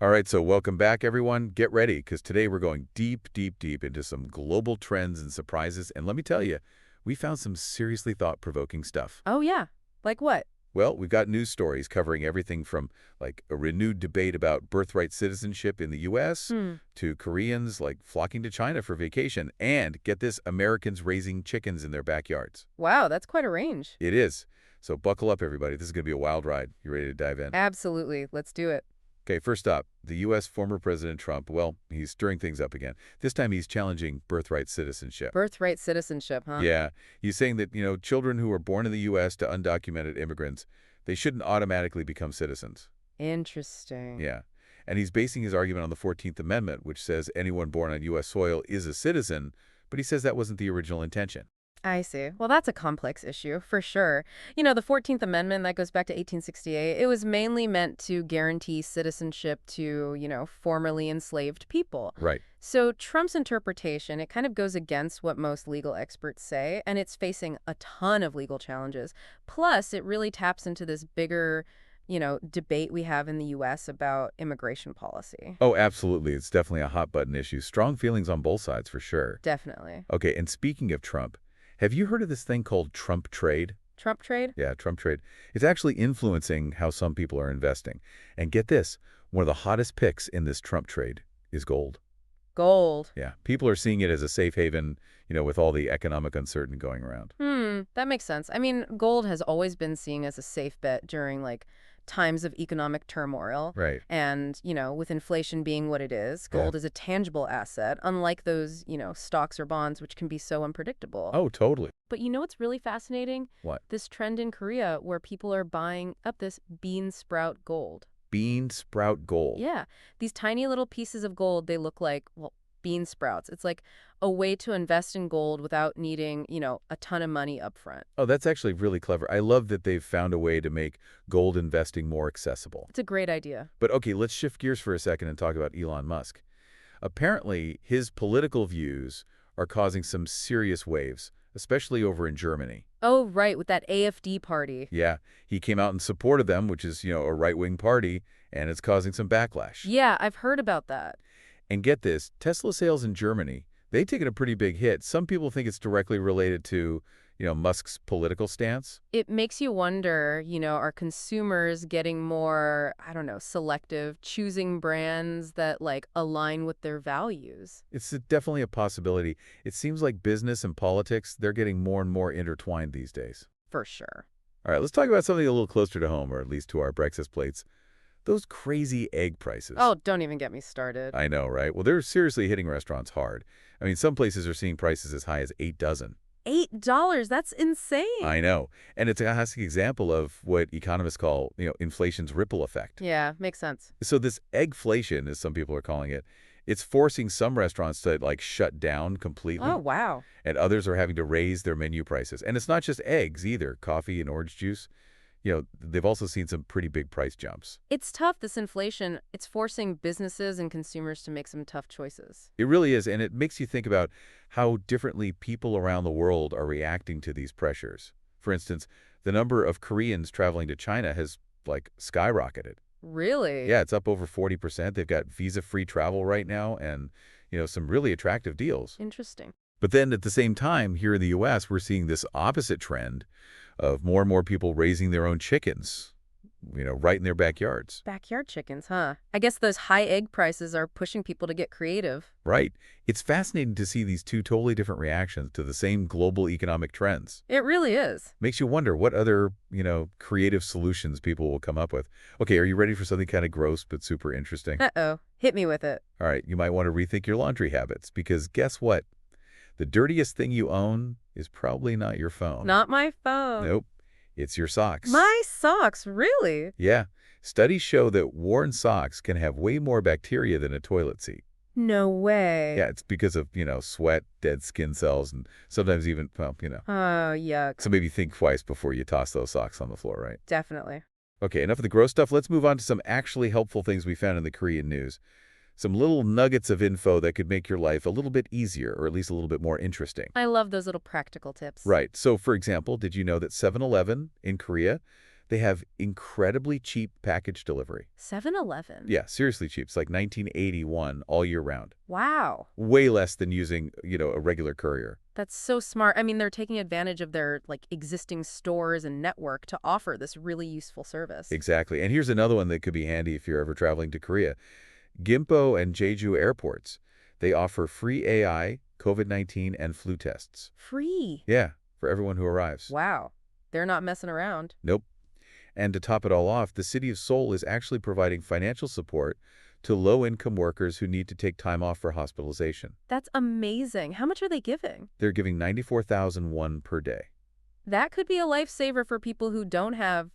All right, so welcome back, everyone. Get ready, because today we're going deep, deep, deep into some global trends and surprises. And let me tell you, we found some seriously thought-provoking stuff. Oh, yeah. Like what? Well, we've got news stories covering everything from, like, a renewed debate about birthright citizenship in the U.S. to Koreans, like, flocking to China for vacation. And, get this, Americans raising chickens in their backyards. Wow, that's quite a range. It is. So buckle up, everybody. This is going to be a wild ride. You ready to dive in? Absolutely. Let's do it. Okay, first up, the U.S. former President Trump, well, he's stirring things up again. This time he's challenging birthright citizenship. Birthright citizenship, huh? Yeah, he's saying that, children who are born in the U.S. to undocumented immigrants, they shouldn't automatically become citizens. Interesting. Yeah, and he's basing his argument on the 14th Amendment, which says anyone born on U.S. soil is a citizen, but he says that wasn't the original intention. I see. Well, that's a complex issue, for sure. The 14th Amendment, that goes back to 1868. It was mainly meant to guarantee citizenship to, formerly enslaved people. Right. So Trump's interpretation, it kind of goes against what most legal experts say, and it's facing a ton of legal challenges. Plus, it really taps into this bigger, debate we have in the U.S. about immigration policy. Oh, absolutely. It's definitely a hot-button issue. Strong feelings on both sides, for sure. Definitely. Okay, and speaking of Trump, have you heard of this thing called Trump trade? Trump trade? Yeah, Trump trade. It's actually influencing how some people are investing. And get this, one of the hottest picks in this Trump trade is gold. Gold. Yeah, people are seeing it as a safe haven, with all the economic uncertainty going around. That makes sense. I mean, gold has always been seen as a safe bet during, times of economic turmoil. Right. And, with inflation being what it is, gold is a tangible asset, unlike those, stocks or bonds, which can be so unpredictable. Oh, totally. But what's really fascinating? What? This trend in Korea where people are buying up this bean sprout gold. Bean sprout gold. Yeah. These tiny little pieces of gold, they look like, bean sprouts. It's like a way to invest in gold without needing, a ton of money up front. Oh, that's actually really clever. I love that they've found a way to make gold investing more accessible. It's a great idea. But okay, let's shift gears for a second and talk about Elon Musk. Apparently, his political views are causing some serious waves, especially over in Germany. Oh, right, with that AfD party. Yeah, he came out in support of them, which is, a right-wing party, and it's causing some backlash. Yeah, I've heard about that. And get this, Tesla sales in Germany, they've taken a pretty big hit. Some people think it's directly related to, Musk's political stance. It makes you wonder, are consumers getting more, selective, choosing brands that, align with their values? It's definitely a possibility. It seems like business and politics, they're getting more and more intertwined these days. For sure. All right, let's talk about something a little closer to home, or at least to our breakfast plates. Those crazy egg prices. Oh, don't even get me started. I know, right? Well, they're seriously hitting restaurants hard. I mean, some places are seeing prices as high as $8 a dozen. $8? That's insane. I know. And it's a classic example of what economists call, inflation's ripple effect. Yeah, makes sense. So this eggflation, as some people are calling it, it's forcing some restaurants to, shut down completely. Oh, wow. And others are having to raise their menu prices. And it's not just eggs either, coffee and orange juice. They've also seen some pretty big price jumps. It's tough, this inflation. It's forcing businesses and consumers to make some tough choices. It really is, and it makes you think about how differently people around the world are reacting to these pressures. For instance, the number of Koreans traveling to China has, skyrocketed. Really? Yeah, it's up over 40%. They've got visa-free travel right now and, some really attractive deals. Interesting. But then at the same time, here in the U.S., we're seeing this opposite trend of more and more people raising their own chickens, right in their backyards. Backyard chickens, huh? I guess those high egg prices are pushing people to get creative. Right. It's fascinating to see these two totally different reactions to the same global economic trends. It really is. Makes you wonder what other, creative solutions people will come up with. Okay, are you ready for something kind of gross but super interesting? Uh-oh. Hit me with it. All right, you might want to rethink your laundry habits because guess what? The dirtiest thing you own is probably not your phone. Not my phone. Nope. It's your socks. My socks? Really? Yeah. Studies show that worn socks can have way more bacteria than a toilet seat. No way. Yeah, it's because of, sweat, dead skin cells, and sometimes even, Oh, yuck. So maybe think twice before you toss those socks on the floor, right? Definitely. Okay, enough of the gross stuff. Let's move on to some actually helpful things we found in the Korean news. Some little nuggets of info that could make your life a little bit easier, or at least a little bit more interesting. I love those little practical tips. Right. So, for example, did you know that 7-Eleven in Korea, They have incredibly cheap package delivery. 7-Eleven? Yeah, seriously cheap. It's like 1981 all year round. Wow. Way less than using, a regular courier. That's so smart. I mean, they're taking advantage of their existing stores and network to offer this really useful service. Exactly. And here's another one that could be handy if you're ever traveling to Korea. Gimpo and Jeju airports. They offer free AI, COVID-19, and flu tests. Free? Yeah, for everyone who arrives. Wow. They're not messing around. Nope. And to top it all off, the city of Seoul is actually providing financial support to low-income workers who need to take time off for hospitalization. That's amazing. How much are they giving? They're giving 94,000 won per day. That could be a lifesaver for people who don't have,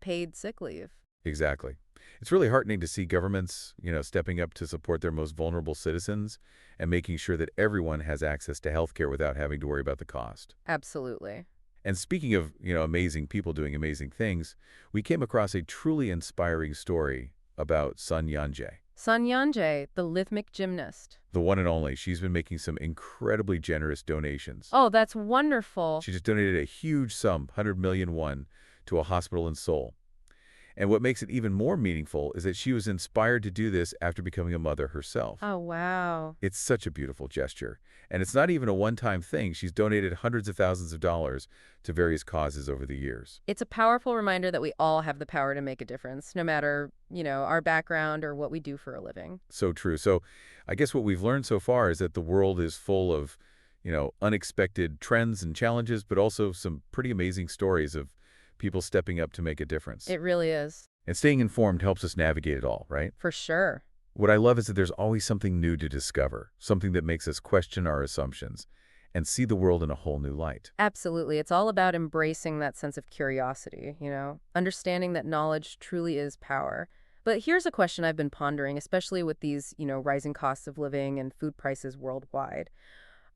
paid sick leave. Exactly. It's really heartening to see governments, stepping up to support their most vulnerable citizens and making sure that everyone has access to healthcare without having to worry about the cost. Absolutely. And speaking of, amazing people doing amazing things, we came across a truly inspiring story about Sun Yanje. Sun Yanje, the rhythmic gymnast. The one and only. She's been making some incredibly generous donations. Oh, that's wonderful. She just donated a huge sum, 100 million won, to a hospital in Seoul. And what makes it even more meaningful is that she was inspired to do this after becoming a mother herself. Oh, wow. It's such a beautiful gesture. And it's not even a one-time thing. She's donated hundreds of thousands of dollars to various causes over the years. It's a powerful reminder that we all have the power to make a difference, no matter, our background or what we do for a living. So true. So I guess what we've learned so far is that the world is full of, unexpected trends and challenges, but also some pretty amazing stories of people stepping up to make a difference. It really is. And staying informed helps us navigate it all, right? For sure. What I love is that there's always something new to discover, something that makes us question our assumptions and see the world in a whole new light. Absolutely. It's all about embracing that sense of curiosity, understanding that knowledge truly is power. But here's a question I've been pondering, especially with these, rising costs of living and food prices worldwide.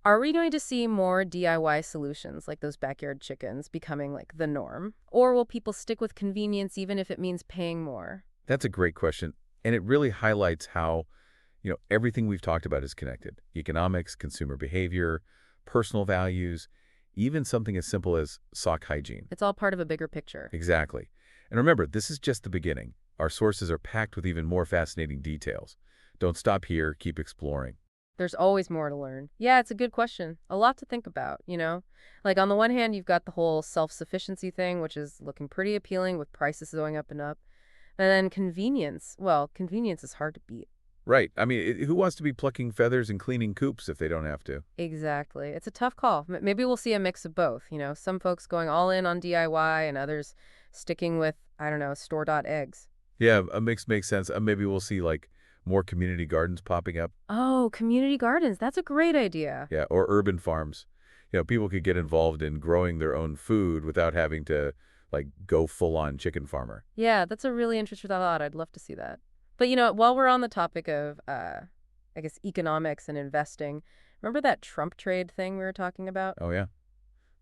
Are we going to see more DIY solutions like those backyard chickens becoming the norm? Or will people stick with convenience even if it means paying more? That's a great question. And it really highlights how, everything we've talked about is connected. Economics, consumer behavior, personal values, even something as simple as sock hygiene. It's all part of a bigger picture. Exactly. And remember, this is just the beginning. Our sources are packed with even more fascinating details. Don't stop here. Keep exploring. There's always more to learn. Yeah, it's a good question. A lot to think about, on the one hand, you've got the whole self-sufficiency thing, which is looking pretty appealing with prices going up and up. And then convenience. Well, convenience is hard to beat. Right. I mean, who wants to be plucking feathers and cleaning coops if they don't have to? Exactly. It's a tough call. Maybe we'll see a mix of both. Some folks going all in on DIY and others sticking with, store-bought eggs. Yeah, a mix makes sense. Maybe we'll see, more community gardens popping up. Oh, community gardens. That's a great idea. Yeah, or urban farms. People could get involved in growing their own food without having to, go full-on chicken farmer. Yeah, that's a really interesting thought. I'd love to see that. But, while we're on the topic of, economics and investing, remember that Trump trade thing we were talking about? Oh, yeah.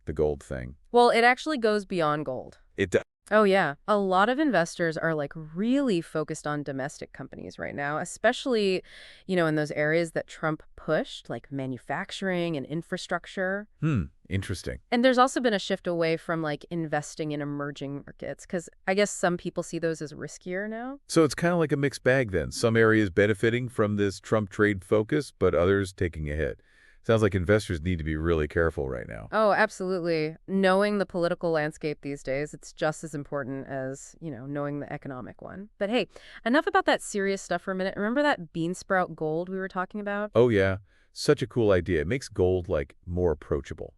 The gold thing. Well, it actually goes beyond gold. It does. Oh, yeah. A lot of investors are really focused on domestic companies right now, especially, in those areas that Trump pushed, like manufacturing and infrastructure. Interesting. And there's also been a shift away from investing in emerging markets, because I guess some people see those as riskier now. So it's kind of like a mixed bag then. Some areas benefiting from this Trump trade focus, but others taking a hit. Sounds like investors need to be really careful right now. Oh, absolutely. Knowing the political landscape these days, it's just as important as, knowing the economic one. But hey, enough about that serious stuff for a minute. Remember that bean sprout gold we were talking about? Oh, yeah. Such a cool idea. It makes gold, more approachable,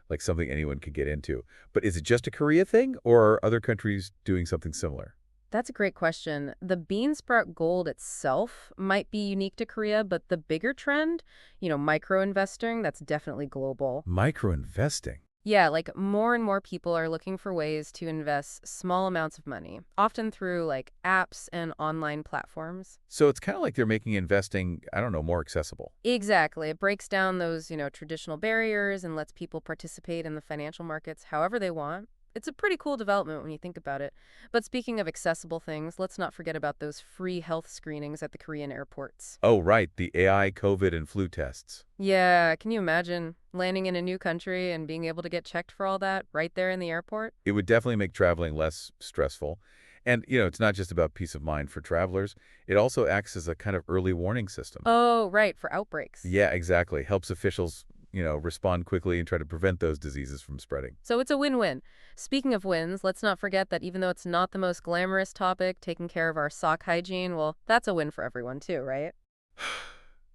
like something anyone could get into. But is it just a Korea thing, or are other countries doing something similar? That's a great question. The bean sprout gold itself might be unique to Korea, but the bigger trend, micro-investing, that's definitely global. Micro-investing? Yeah, more and more people are looking for ways to invest small amounts of money, often through apps and online platforms. So it's kind of like they're making investing, more accessible. Exactly. It breaks down those, traditional barriers and lets people participate in the financial markets however they want. It's a pretty cool development when you think about it. But speaking of accessible things, let's not forget about those free health screenings at the Korean airports. Oh, right, the AI, COVID, and flu tests. Yeah, can you imagine landing in a new country and being able to get checked for all that right there in the airport? It would definitely make traveling less stressful. And, it's not just about peace of mind for travelers. It also acts as a kind of early warning system. Oh, right, for outbreaks. Yeah, exactly. Helps officials, respond quickly and try to prevent those diseases from spreading. So it's a win-win. Speaking of wins, let's not forget that even though it's not the most glamorous topic, taking care of our sock hygiene, well, that's a win for everyone too, right?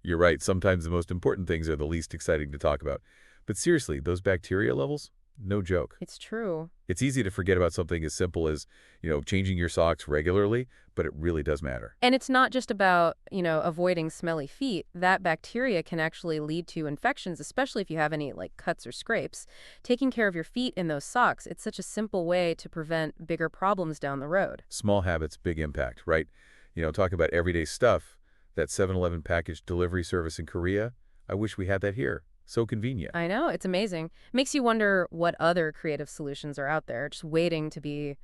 You're right. Sometimes the most important things are the least exciting to talk about. But seriously, those bacteria levels? No joke. It's true. It's easy to forget about something as simple as, changing your socks regularly, but it really does matter. And it's not just about, avoiding smelly feet. That bacteria can actually lead to infections, especially if you have any, like, cuts or scrapes. Taking care of your feet in those socks, it's such a simple way to prevent bigger problems down the road. Small habits, big impact, right? Talk about everyday stuff. That 7-Eleven package delivery service in Korea, I wish we had that here. So convenient. I know, it's amazing. Makes you wonder what other creative solutions are out there, just waiting to be,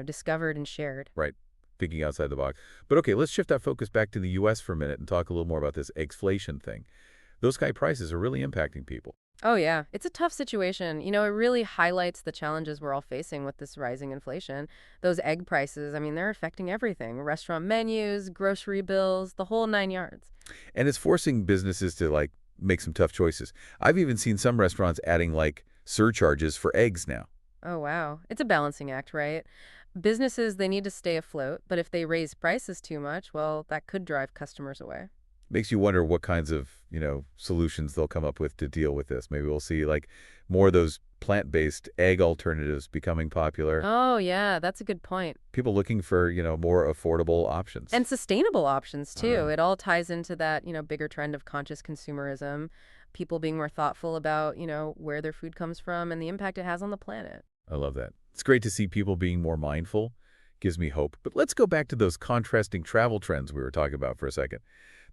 discovered and shared. Right. Thinking outside the box. But okay, let's shift our focus back to the U.S. for a minute and talk a little more about this eggflation thing. Those high prices are really impacting people. Oh, yeah. It's a tough situation. It really highlights the challenges we're all facing with this rising inflation. Those egg prices, they're affecting everything. Restaurant menus, grocery bills, the whole 9 yards. And it's forcing businesses to, make some tough choices. I've even seen some restaurants adding, surcharges for eggs now. Oh, wow. It's a balancing act, right? Businesses, they need to stay afloat, but if they raise prices too much, well, that could drive customers away. Makes you wonder what kinds of, solutions they'll come up with to deal with this. Maybe we'll see, more of those plant-based egg alternatives becoming popular. Oh, yeah, that's a good point. People looking for, more affordable options. And sustainable options, too. It all ties into that, bigger trend of conscious consumerism, people being more thoughtful about, where their food comes from and the impact it has on the planet. I love that. It's great to see people being more mindful. Gives me hope. But let's go back to those contrasting travel trends we were talking about for a second.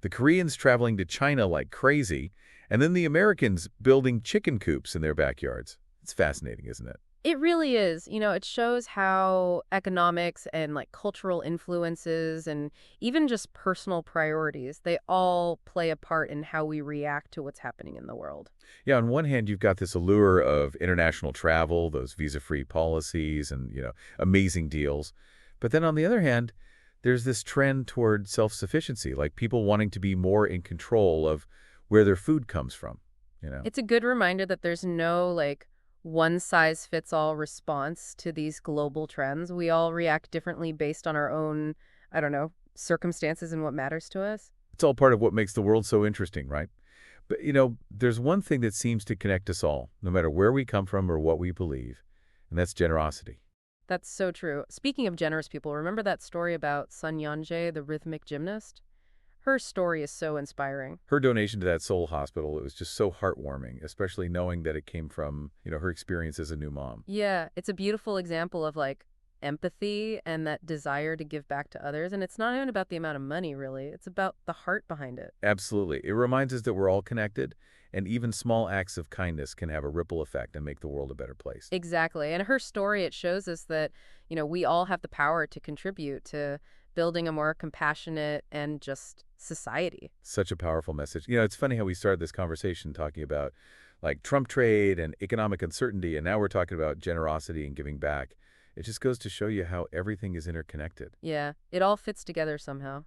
The Koreans traveling to China like crazy, and then the Americans building chicken coops in their backyards. It's fascinating, isn't it? It really is. It shows how economics and cultural influences and even just personal priorities, they all play a part in how we react to what's happening in the world. Yeah, on one hand, you've got this allure of international travel, those visa-free policies and, amazing deals. But then on the other hand, there's this trend toward self-sufficiency, like people wanting to be more in control of where their food comes from, It's a good reminder that there's no one-size-fits-all response to these global trends. We all react differently based on our own, I don't know, circumstances and what matters to us. It's all part of what makes the world so interesting, right? But, there's one thing that seems to connect us all, no matter where we come from or what we believe, and that's generosity. That's so true. Speaking of generous people, remember that story about Sun Yanje, the rhythmic gymnast? Her story is so inspiring. Her donation to that Seoul hospital, it was just so heartwarming, especially knowing that it came from, her experience as a new mom. Yeah, it's a beautiful example of empathy and that desire to give back to others. And it's not even about the amount of money, really. It's about the heart behind it. Absolutely. It reminds us that we're all connected, and even small acts of kindness can have a ripple effect and make the world a better place. Exactly. And her story, it shows us that, we all have the power to contribute to building a more compassionate and just society. Such a powerful message. It's funny how we started this conversation talking about Trump trade and economic uncertainty, and now we're talking about generosity and giving back. It just goes to show you how everything is interconnected. Yeah, it all fits together somehow.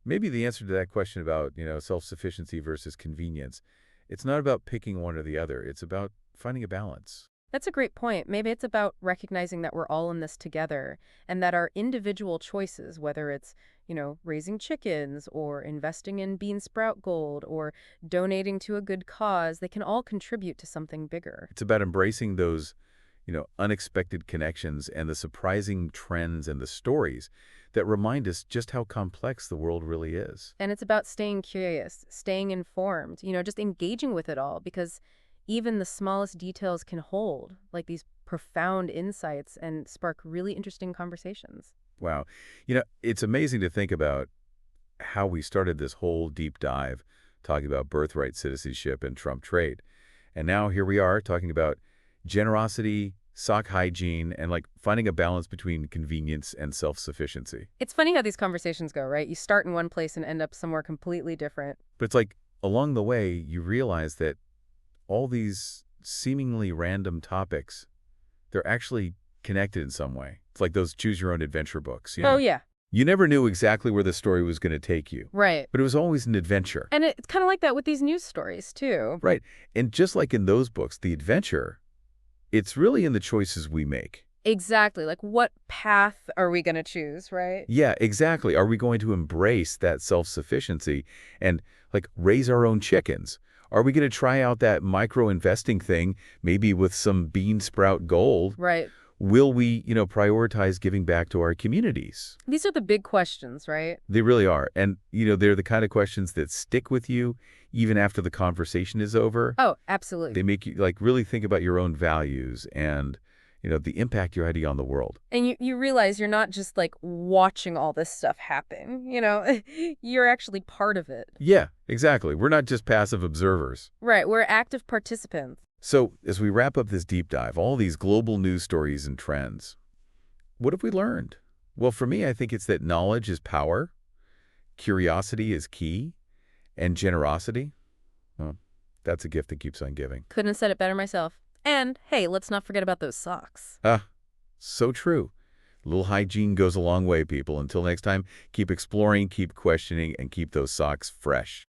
Maybe the answer to that question about, self-sufficiency versus convenience, it's not about picking one or the other. It's about finding a balance. That's a great point. Maybe it's about recognizing that we're all in this together and that our individual choices, whether it's, raising chickens or investing in bean sprout gold or donating to a good cause, they can all contribute to something bigger. It's about embracing those, unexpected connections and the surprising trends and the stories that remind us just how complex the world really is. And it's about staying curious, staying informed, just engaging with it all, because even the smallest details can hold these profound insights and spark really interesting conversations. Wow. It's amazing to think about how we started this whole deep dive talking about birthright citizenship and Trump trade. And now here we are talking about generosity, sock hygiene, and like finding a balance between convenience and self-sufficiency. It's funny how these conversations go, right? You start in one place and end up somewhere completely different. But it's like along the way, you realize that all these seemingly random topics, they're actually connected in some way. It's like those choose-your-own-adventure books. Oh, yeah. You never knew exactly where the story was going to take you. Right. But it was always an adventure. And it's kind of like that with these news stories, too. Right. And just like in those books, the adventure, it's really in the choices we make. Exactly. Like, what path are we going to choose, right? Yeah, exactly. Are we going to embrace that self-sufficiency and, like, raise our own chickens? Are we going to try out that micro-investing thing, maybe with some bean sprout gold? Right. Will we, prioritize giving back to our communities? These are the big questions, right? They really are. And, they're the kind of questions that stick with you even after the conversation is over. Oh, absolutely. They make you, like, really think about your own values and, the impact you're having on the world. And you realize you're not just, like, watching all this stuff happen, You're actually part of it. Yeah, exactly. We're not just passive observers. Right. We're active participants. So, as we wrap up this deep dive, all these global news stories and trends, what have we learned? Well, for me, I think it's that knowledge is power, curiosity is key, and generosity, well, that's a gift that keeps on giving. Couldn't have said it better myself. And, hey, let's not forget about those socks. So true. A little hygiene goes a long way, people. Until next time, keep exploring, keep questioning, and keep those socks fresh.